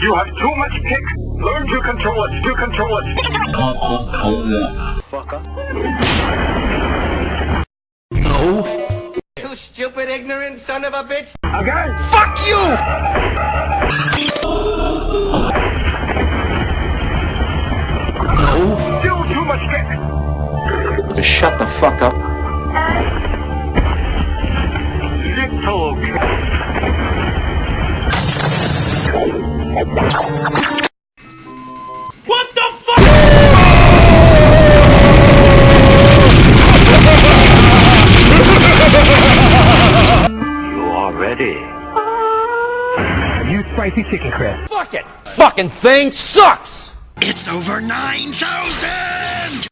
You have too much kick. Learn to control it. To control it. Fucker. No. You stupid, ignorant son of a bitch. Again. Fuck you! No. Still too much kick. Shut the fuck up. Little kick. What the fuck? You are ready. You spicy chicken crisp. Fuck it. Fucking thing sucks. It's over 9,000!